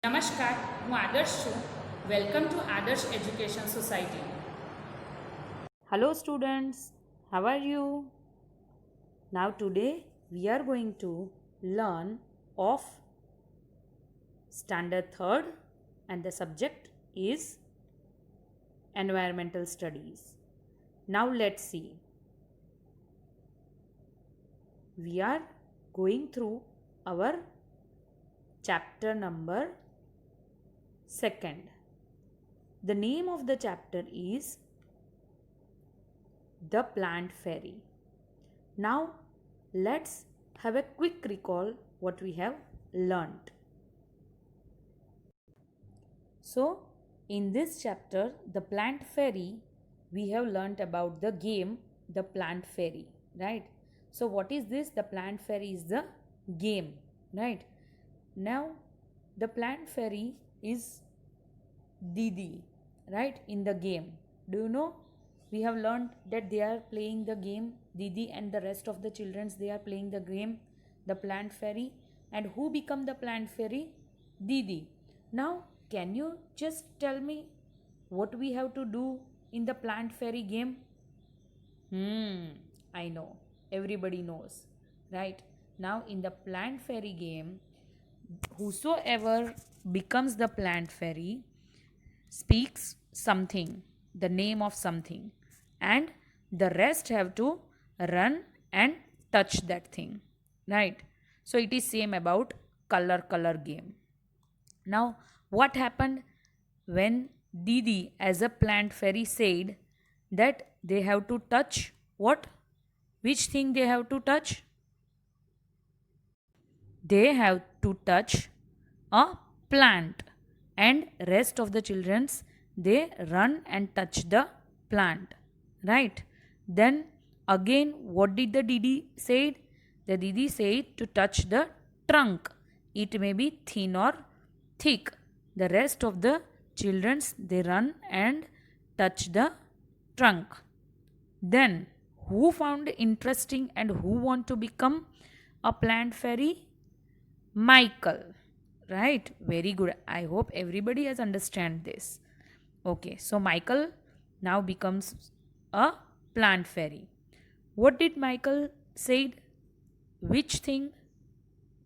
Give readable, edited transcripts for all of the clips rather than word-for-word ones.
નમસ્કાર, હું આદર્શ છું. વેલકમ ટુ આદર્શ education society. Hello students, how are you? Now today we are going to learn of standard 3rd and the subject is environmental studies. Now let's see. We are going through our chapter number 2nd. The name of the chapter is The Plant Fairy. Now let's have a quick recall what we have learnt. So in this chapter, The Plant Fairy, we have learnt about the game The Plant Fairy, right? So what is this? The Plant Fairy is the game, right? Now the Plant Fairy is Didi, right, in the game. Do you know? We have learned that they are playing the game. Didi and the rest of the children, they are playing the game, the Plant Fairy. And who become the Plant Fairy? Didi. Now can you just tell me what we have to do in the Plant Fairy game? I know, everybody knows, right? Now in the Plant Fairy game, whosoever becomes the Plant Fairy speaks something, the name of something, and the rest have to run and touch that thing, right? So it is same about color game. Now what happened when Didi as a Plant Fairy said that they have to touch what? Which thing they have to touch? They have to touch a plant, and rest of the children's they run and touch the plant, right? Then again what did the Didi said? The Didi said to touch the trunk. It may be thin or thick. The rest of the children's they run and touch the trunk. Then who found interesting and who want to become a Plant Fairy? Michael, right? Very good. I hope everybody has understand this. Okay, so Michael now becomes a Plant Fairy. What did Michael said? Which thing?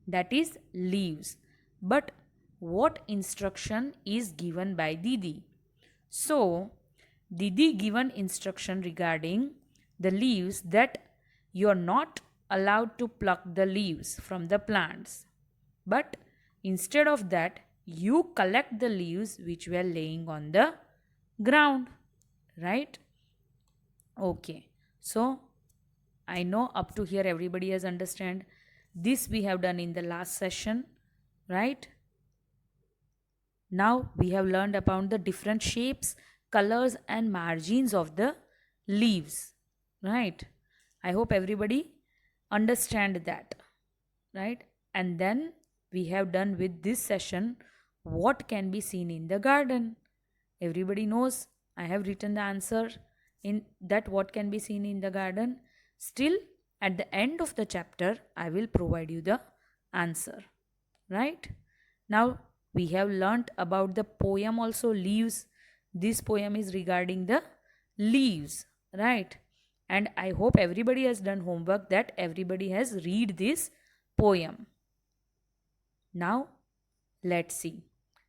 That is leaves. But what instruction is given by Didi? So Didi given instruction regarding the leaves that you are not allowed to pluck the leaves from the plants, but instead of that you collect the leaves which were laying on the ground, right? Okay, so I know up to here everybody has understand. This we have done in the last session, right? Now we have learned about the different shapes, colors and margins of the leaves, right? I hope everybody understand that, right? And then we have done with this session what can be seen in the garden. Everybody knows I have written the answer in that what can be seen in the garden. Still at the end of the chapter I will provide you the answer, right? Now we have learnt about the poem also, Leaves. This poem is regarding the leaves, right? And I hope everybody has done homework, that everybody has read this poem. Now let's see.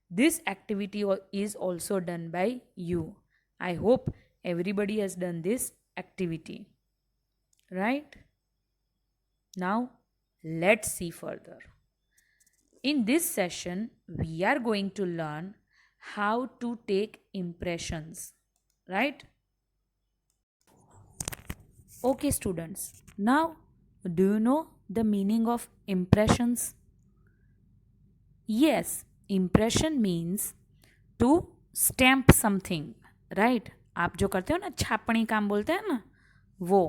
This activity is also done by you. I hope everybody has done this activity, right? Now let's see further. In this session we are going to learn how to take impressions, right? Okay students, now do you know the meaning of impressions? Yes, impression means to stamp something, right? आप जो करते हो ना छापनी काम बोलते हैं ना, वो,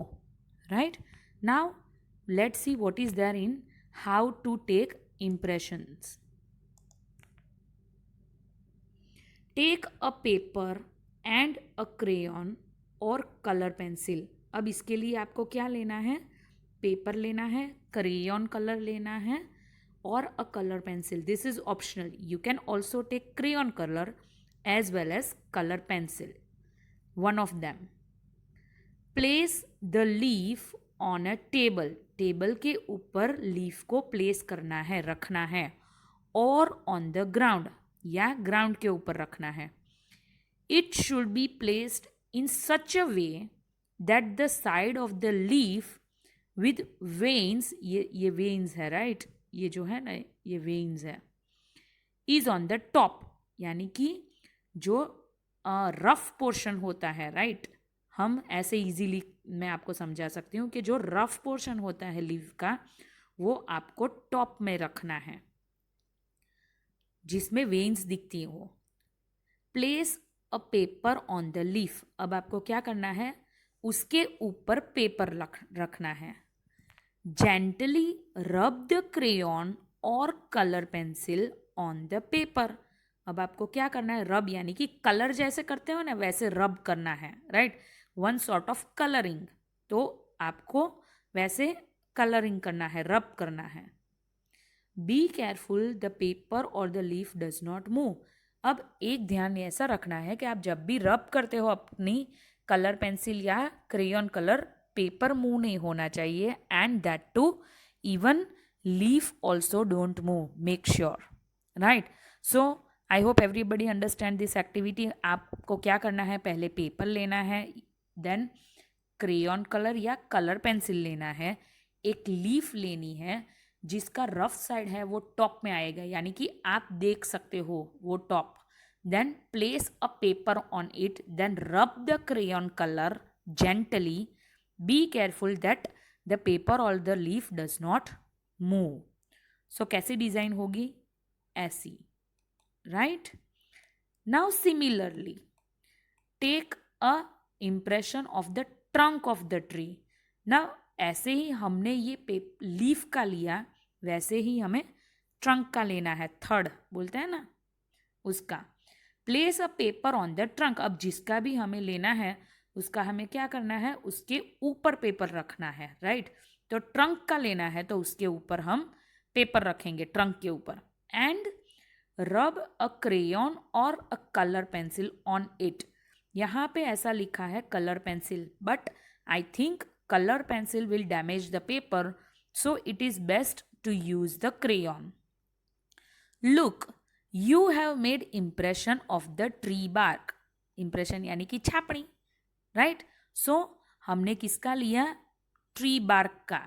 right? Now let's see what is there in how to take impressions. Take a paper and a crayon और कलर पेंसिल. अब इसके लिए आपको क्या लेना है? पेपर लेना है, क्रेयॉन कलर लेना है or a color pencil. This is optional. You can also take crayon color as well as color pencil, one of them. Place the leaf on a table. Table के ऊपर leaf को place करना है, रखना है, और on the ground या ground के ऊपर रखना है. It should be placed in such a way that the side of the leaf with veins, ये veins है, right? ये जो है ना, ये veins है, is on the top. यानी कि जो रफ पोर्शन होता है, राइट, हम ऐसे इजीली मैं आपको समझा सकती हूँ कि जो रफ पोर्शन होता है लीफ का, वो आपको टॉप में रखना है, जिसमें वेन्स दिखती हो. Place a paper on the leaf. अब आपको क्या करना है, उसके ऊपर पेपर रखना है. जेंटली रब द क्रेयॉन और colour pencil on the paper. अब आपको क्या करना है, रब यानी कि कलर जैसे करते हो ना, वैसे रब करना है, right, one sort of colouring. तो आपको वैसे कलरिंग करना है, रब करना है. Be careful the paper or the leaf does not move. अब एक ध्यान ऐसा रखना है कि आप जब भी रब करते हो अपनी कलर पेंसिल या क्रेयॉन कलर, पेपर मूव नहीं होना चाहिए, and that too even leaf also don't move. Make sure, right. So I hope everybody understand this activity. आपको क्या करना है, पहले पेपर लेना है, देन क्रेयॉन कलर या कलर पेंसिल लेना है, एक लीफ लेनी है जिसका रफ साइड है वो टॉप में आएगा, यानी कि आप देख सकते हो वो top. Then place a paper on it, then rub the crayon colour gently. Be careful that the paper or the leaf does not move. So कैसी डिजाइन होगी, ऐसी, right. Now similarly take a impression of the trunk of the tree. Now ऐसे ही हमने ये leaf का लिया, वैसे ही हमें ट्रंक का लेना है, थर्ड बोलते हैं ना उसका. Place a paper on the trunk. अब जिसका भी हमें लेना है उसका हमें क्या करना है, उसके ऊपर पेपर रखना है, राइट. तो ट्रंक का लेना है तो उसके ऊपर हम पेपर रखेंगे, ट्रंक के ऊपर. एंड रब अ क्रेयॉन और अ कलर पेंसिल ऑन इट. यहाँ पे ऐसा लिखा है colour pencil, but I think color pencil will damage the paper, so it is best to use the crayon. Look, you have made impression of the tree bark. Impression यानी कि छापनी, right? So हमने किसका लिया, tree bark का,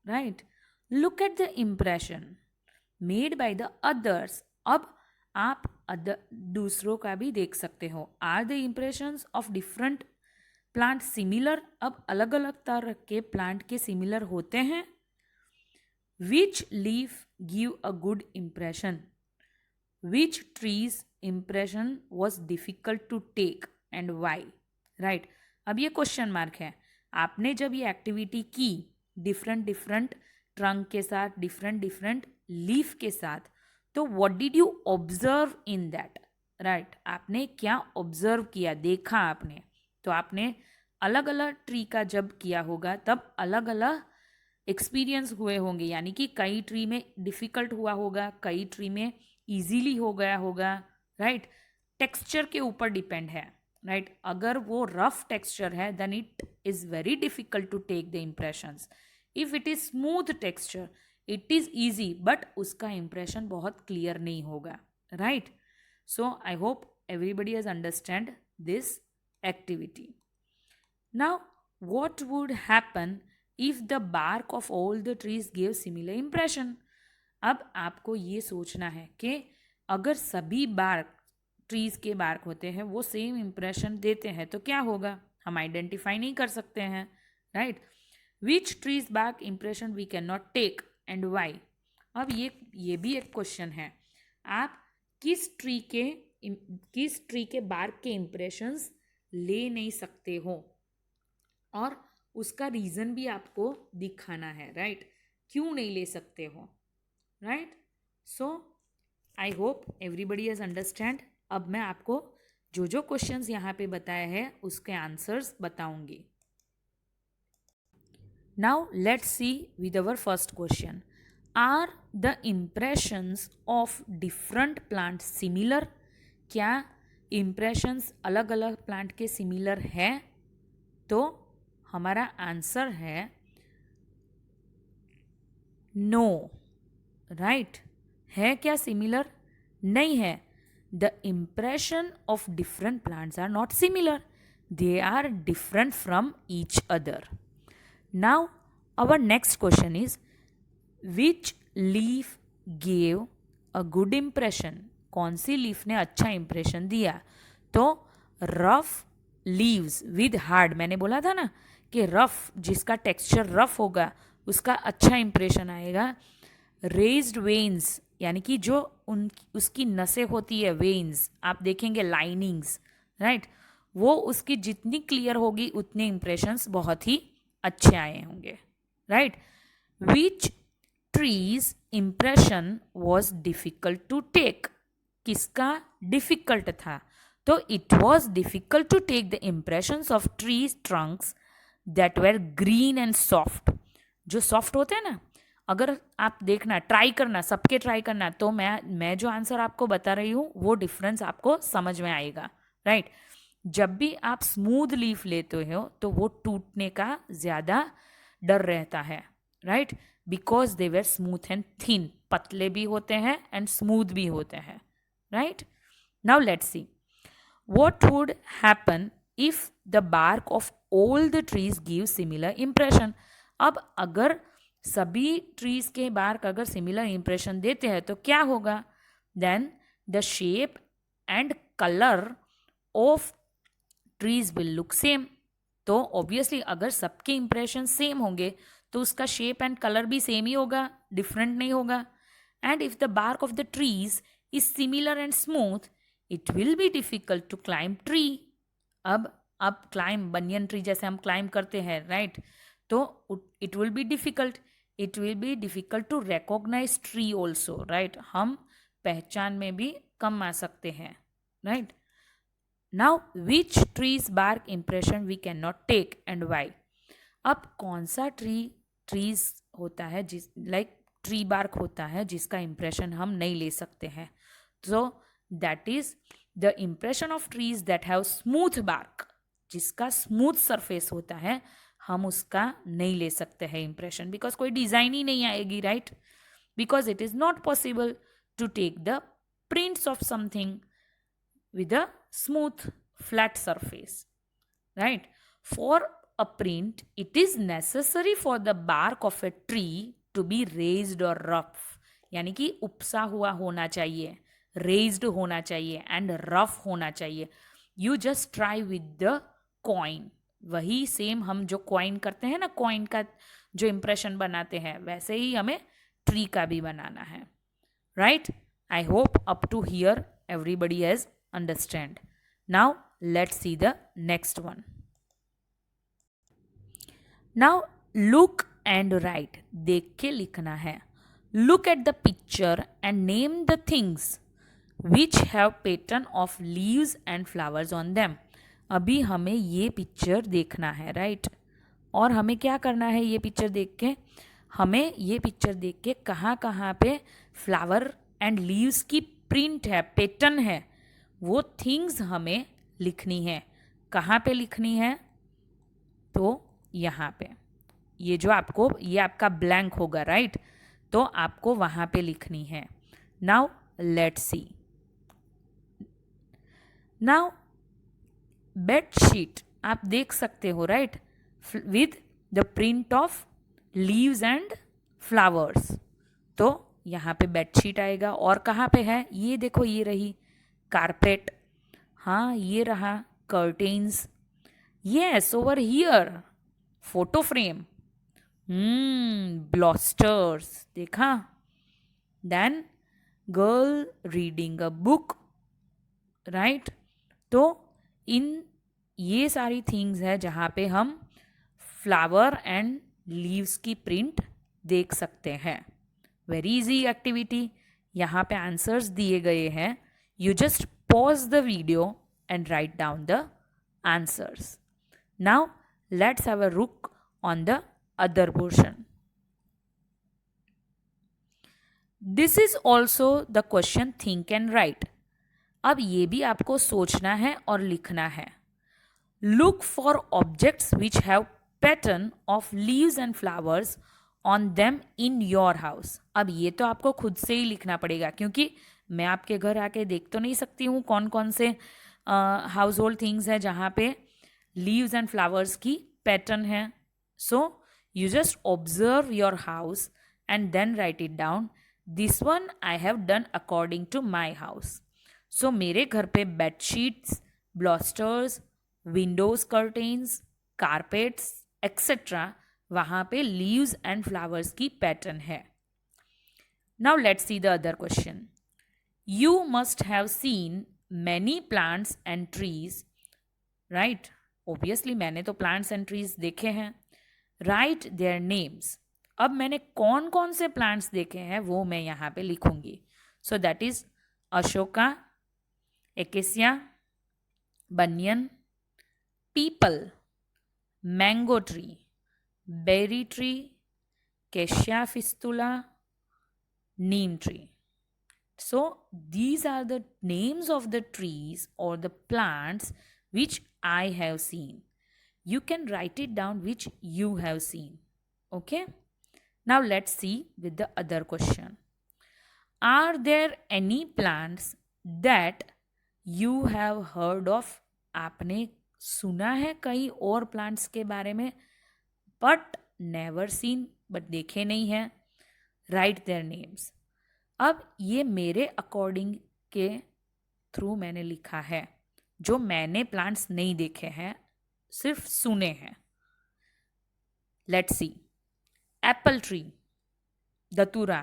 right? Look at the impression made by the others. अब आप दूसरों का भी देख सकते हो. Are the impressions of different plant similar. अब अलग अलग तरह के प्लांट के सिमिलर होते हैं. Which leaf give a good impression, which trees impression was difficult to take and why, right. अब ये क्वेश्चन मार्क है. आपने जब ये एक्टिविटी की डिफरेंट डिफरेंट ट्रंक के साथ, डिफरेंट डिफरेंट लीफ के साथ, तो what did you observe in that, right. आपने क्या ऑब्जर्व किया, देखा आपने. तो आपने अलग अलग ट्री का जब किया होगा तब अलग अलग एक्सपीरियंस हुए होंगे, यानी कि कई ट्री में डिफ़िकल्ट हुआ होगा, कई ट्री में इजीली हो गया होगा, राइट. टेक्सचर के ऊपर डिपेंड है, राइट. अगर वो रफ टेक्सचर है then it is very difficult to take the impressions. If it is smooth texture it is easy, but उसका इम्प्रेशन बहुत क्लियर नहीं होगा, right. So I hope everybody has understand this activity. Now, what would happen if the bark of all the trees gave similar impression? अब आपको ये सोचना है कि अगर सभी बार्क, ट्रीज के बार्क होते हैं, वो सेम इम्प्रेशन देते हैं तो क्या होगा, हम आइडेंटिफाई नहीं कर सकते हैं, right. Which trees bark impression we can not take and why. अब ये भी एक क्वेश्चन है. आप किस ट्री के बार्क के इम्प्रेशंस ले नहीं सकते हो, और उसका रीज़न भी आपको दिखाना है, राइट. क्यों नहीं ले सकते हो, right. So I hope everybody has understand. अब मैं आपको जो जो क्वेश्चंस यहाँ पे बताए हैं उसके आंसर्स बताऊंगी. Now let's see with our first question. Are the impressions of different plant similar? क्या इम्प्रेशंस अलग अलग प्लांट के सिमिलर है? तो हमारा आंसर है नो, राइट? है क्या सिमिलर? नहीं है. The impression of different plants are not similar, they are different from each other. Now our next question is, which leaf gave a good impression? कौन सी लीफ ने अच्छा इंप्रेशन दिया? तो रफ लीव्स विद हार्ड, मैंने बोला था ना कि रफ, जिसका टेक्सचर रफ होगा उसका अच्छा इंप्रेशन आएगा. रेज्ड वेन्स, यानी कि जो उसकी नसें होती है, वेन्स आप देखेंगे, लाइनिंग्स, राइट, वो उसकी जितनी क्लियर होगी उतने इंप्रेशंस बहुत ही अच्छे आए होंगे, right? Which trees impression was difficult to take? किसका डिफिकल्ट था? तो it was difficult to take the impressions of trees trunks that were green and soft. जो सॉफ्ट होते हैं ना, अगर आप देखना, ट्राई करना, सबके ट्राई करना, तो मैं जो आंसर आपको बता रही हूँ वो डिफरेंस आपको समझ में आएगा, राइट? जब भी आप स्मूथ लीफ लेते हो तो वो टूटने का ज़्यादा डर रहता है, right? Because they were smooth and thin, पतले भी होते हैं एंड स्मूथ भी होते हैं, right? Now let's C what would happen if the bark of all the trees give similar impression. अब अगर सभी ट्रीज के बार्क अगर सिमिलर इंप्रेशन देते हैं तो क्या होगा? Then the shape and colour of trees will look same. तो ऑब्वियसली अगर सबके इंप्रेशन सेम होंगे तो उसका शेप एंड कलर भी सेम ही होगा, डिफरेंट नहीं होगा. And if the bark of the trees is similar and smooth, it will be difficult to climb tree. अब क्लाइंब, बनियन ट्री जैसे हम क्लाइंब करते हैं, राइट? तो it will be difficult to recognise tree also, right? हम पहचान में भी कम आ सकते हैं, right? Now which trees bark impression we can not take and why? अब कौन सा ट्रीज होता है जिस लाइक ट्री बार्क होता है जिसका इंप्रेशन हम नहीं ले सकते हैं? So that is the impression of trees that have smooth bark. जिसका स्मूथ सरफेस होता है हम उसका नहीं ले सकते हैं इंप्रेशन, बिकॉज कोई डिजाइन ही नहीं आएगी, right? Because it is not possible to take the prints of something with a smooth flat surface, right? For a print it is necessary for the bark of a tree to be raised or rough, यानी कि उपसा हुआ होना चाहिए, raised होना चाहिए and rough होना चाहिए. You just try with the coin. वही सेम हम जो कॉइन करते हैं ना, कॉइन का जो इंप्रेशन बनाते हैं वैसे ही हमें ट्री का भी बनाना है, right? I hope up to here everybody has understand. Now let's see the next one. Now look and write. देख के लिखना है. Look at the picture and name the things which have pattern of leaves and flowers on them. अभी हमें ये picture देखना है, right? और हमें क्या करना है? ये पिक्चर देख के हमें ये पिक्चर देख के कहाँ कहाँ पे फ्लावर एंड लीव्स की प्रिंट है, पैटर्न है, वो थिंग्स हमें लिखनी है. कहाँ पे लिखनी है? तो यहाँ पे. ये जो आपको, ये आपका ब्लैंक होगा, राइट? तो आपको वहाँ पे लिखनी है. Now let's C. Now bedsheet आप देख सकते हो, right? With the print of leaves and flowers. तो यहाँ पे बेडशीट आएगा. और कहाँ पे है? ये देखो, ये रही कारपेट. हाँ, ये रहा curtains. Yes, over here photo frame. Bolsters देखा. Then girl reading a book, right? तो इन ये सारी थिंग्स है जहाँ पे हम फ्लावर एंड लीव्स की प्रिंट देख सकते हैं. Very easy activity. यहाँ पे आंसर्स दिए गए हैं. You just pause the video and write down the answers. Now let's have a look on the other portion. This is also the question think and right. अब ये भी आपको सोचना है और लिखना है. Look for objects which have pattern of leaves and flowers on them in your house. अब ये तो आपको खुद से ही लिखना पड़ेगा, क्योंकि मैं आपके घर आके देख तो नहीं सकती हूँ कौन कौन से हाउस होल्ड थिंग्स है जहाँ पे लीव्स एंड फ्लावर्स की पैटर्न है. So you just observe your house and then write it down. This one I have done according to my house. So मेरे घर पे bedsheets, bolsters, windows curtains, carpets etcetera, वहाँ पे leaves and flowers की pattern है. Now let's see the other question. You must have seen many plants and trees, right. Obviously मैंने तो plants and trees देखे हैं. Right their names. अब मैंने कौन कौन से प्लांट्स देखे हैं वो मैं यहाँ पे लिखूंगी. So that is Ashoka, acacia, banyan, peepal, mango tree, berry tree, cassia fistula, neem tree. So these are the names of the trees or the plants which I have seen. You can write it down which you have seen. Okay. Now let's see with the other question. Are there any plants that you have heard of? आपने सुना है कई और plants के बारे में, but never seen, but देखे नहीं हैं. Right their names. अब ये मेरे अकॉर्डिंग के थ्रू मैंने लिखा है, जो मैंने प्लांट्स नहीं देखे हैं, सिर्फ सुने हैं. Let's see. Apple tree, दतूरा,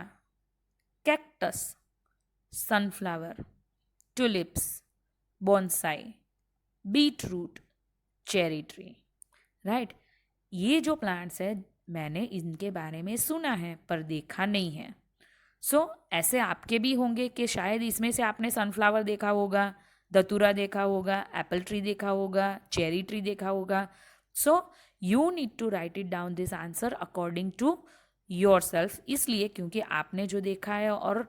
cactus, sunflower, tulips, bonsai, beetroot, cherry tree. Right. ये जो प्लांट्स है मैंने इनके बारे में सुना है पर देखा नहीं है. सो ऐसे आपके भी होंगे कि शायद इसमें से आपने सनफ्लावर देखा होगा, दतूरा देखा होगा, एप्पल ट्री देखा होगा, चेरी ट्री देखा होगा. So you need to write it down this answer according to yourself. इसलिए क्योंकि आपने जो देखा है और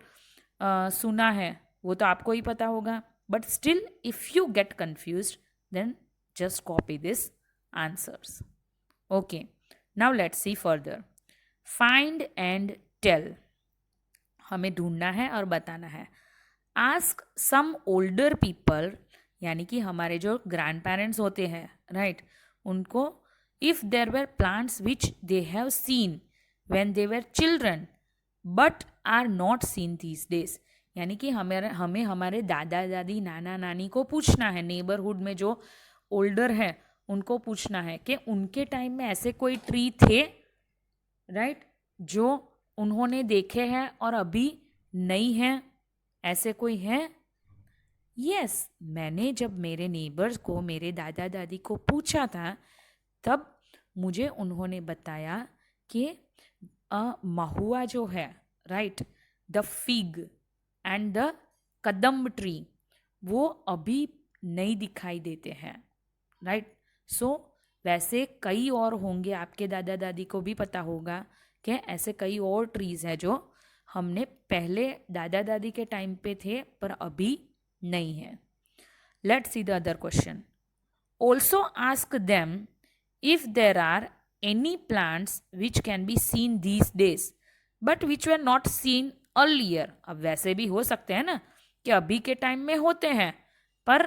सुना है वो तो आपको ही पता होगा. But still if you get confused then just copy this answers. Okay. Now let's see further. Find and tell. हमें ढूंढना है और बताना है. आस्क सम ओल्डर पीपल, यानी कि हमारे जो ग्रैंड पेरेंट्स होते हैं, राइट, उनको if there were plants which they have seen when they were children but are not seen these days. यानी कि हमें हमारे दादा दादी, नाना नानी को पूछना है, नेबरहुड में जो ओल्डर है उनको पूछना है कि उनके टाइम में ऐसे कोई ट्री थे, राइट, जो उन्होंने देखे हैं और अभी नहीं हैं. ऐसे कोई हैं? यस. मैंने जब मेरे नेबर्स को, मेरे दादा दादी को पूछा था, तब मुझे उन्होंने बताया कि महुआ जो है, right, the fig and the kadamba tree, वो अभी नहीं दिखाई देते हैं. राइट. सो वैसे कई और होंगे, आपके दादा दादी को भी पता होगा कि ऐसे कई और ट्रीज हैं जो हमने पहले दादा दादी के टाइम पे थे पर अभी नहीं है. Let's see the other question. Also ask them if there are any plants which can be seen these days but which were not seen earlier. अब वैसे भी हो सकते हैं ना कि अभी के टाइम में होते हैं पर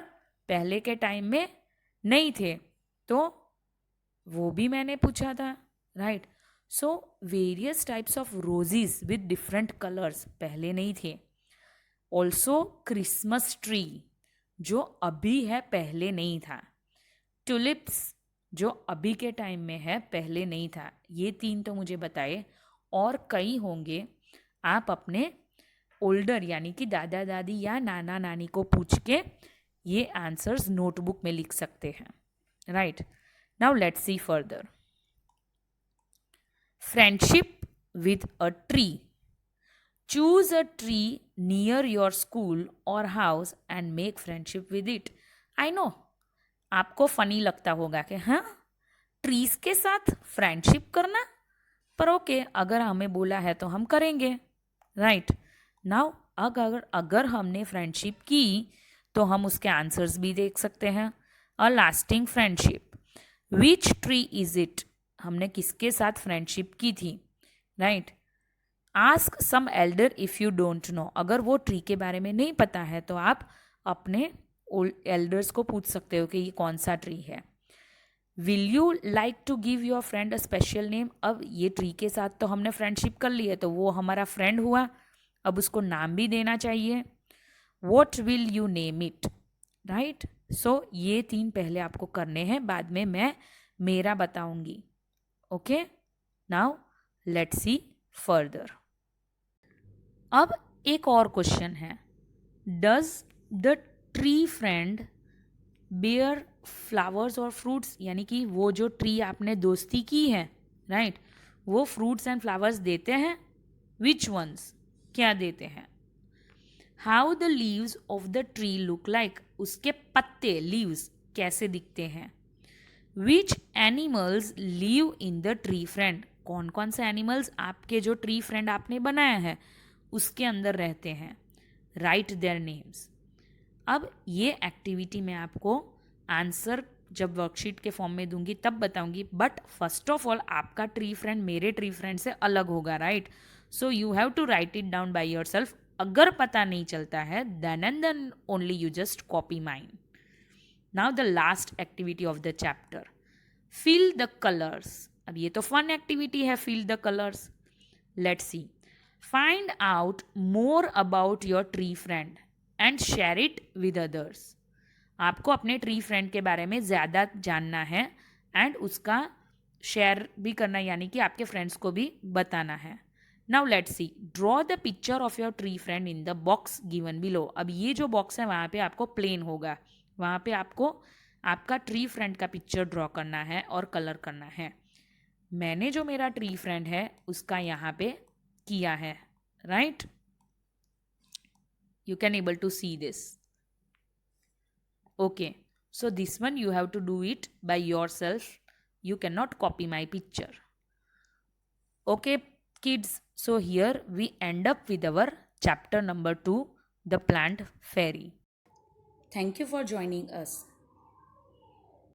पहले के टाइम में नहीं थे, तो वो भी मैंने पूछा था. Right. So various types of roses with different colours पहले नहीं थे. ऑल्सो क्रिसमस ट्री जो अभी है पहले नहीं था. टुलिप्स जो अभी के टाइम में है पहले नहीं था. ये 3 तो मुझे बताए, और कई होंगे. आप अपने ओल्डर यानी कि दादा दादी या नाना नानी को पूछ के ये आंसर्स नोटबुक में लिख सकते हैं. Right. Now let's see further. Friendship with a tree. Choose a tree near your school or house and make friendship with it. I know आपको फनी लगता होगा कि हाँ, ट्रीज के साथ फ्रेंडशिप करना, पर ओके, अगर हमें बोला है तो हम करेंगे. राइट. नाउ अगर अगर हमने फ्रेंडशिप की तो हम उसके आंसर्स भी देख सकते हैं. A lasting friendship. Which tree is it? हमने किसके साथ फ्रेंडशिप की थी, right. Ask some elder if you don't know. अगर वो ट्री के बारे में नहीं पता है तो आप अपने एल्डर्स को पूछ सकते हो कि ये कौन सा ट्री है. Will you like to give your friend a special name? अब ये ट्री के साथ तो हमने फ्रेंडशिप कर ली है तो वो हमारा फ्रेंड हुआ, अब उसको नाम भी देना चाहिए. What will you name it? Right. So ये 3 पहले आपको करने हैं, बाद में मैं मेरा बताऊंगी. Okay, now let's see further. अब एक और क्वेश्चन है. Does the tree friend bear flowers और फ्रूट्स? यानी कि वो जो ट्री आपने दोस्ती की है, राइट, वो फ्रूट्स एंड फ्लावर्स देते हैं? विच वंस? क्या देते हैं? How the leaves of the tree look like? उसके पत्ते, लीव्स, कैसे दिखते हैं? Which animals live in the tree friend? कौन कौन से एनिमल्स आपके जो ट्री फ्रेंड आपने बनाया है उसके अंदर रहते हैं? Right their names. अब ये एक्टिविटी मैं आपको आंसर जब वर्कशीट के फॉर्म में दूंगी तब बताऊंगी, बट फर्स्ट ऑफ ऑल आपका ट्री फ्रेंड मेरे ट्री फ्रेंड से अलग होगा, right. So you have to write it down by yourself. अगर पता नहीं चलता है then and then only you just copy mine. Now the last activity of the chapter, fill the colours. अब ये तो फन एक्टिविटी है, fill the colours. Let's see. Find out more about your tree friend and share it with others. आपको अपने tree friend के बारे में ज़्यादा जानना है एंड उसका शेयर भी करना, यानी कि आपके फ्रेंड्स को भी बताना है. Now let's C. Draw the picture of your tree friend in the box given below. अब ये जो बॉक्स है वहाँ पे आपको प्लेन होगा, वहाँ पे आपको आपका ट्री फ्रेंड का पिक्चर ड्रॉ करना है और कलर करना है. मैंने जो मेरा ट्री फ्रेंड है उसका यहाँ पे किया है, right. You can able to see this. Okay, so this one you have to do it by yourself. You cannot copy my picture. Okay kids, so here we end up with our chapter number 2, the plant fairy. Thank you for joining us.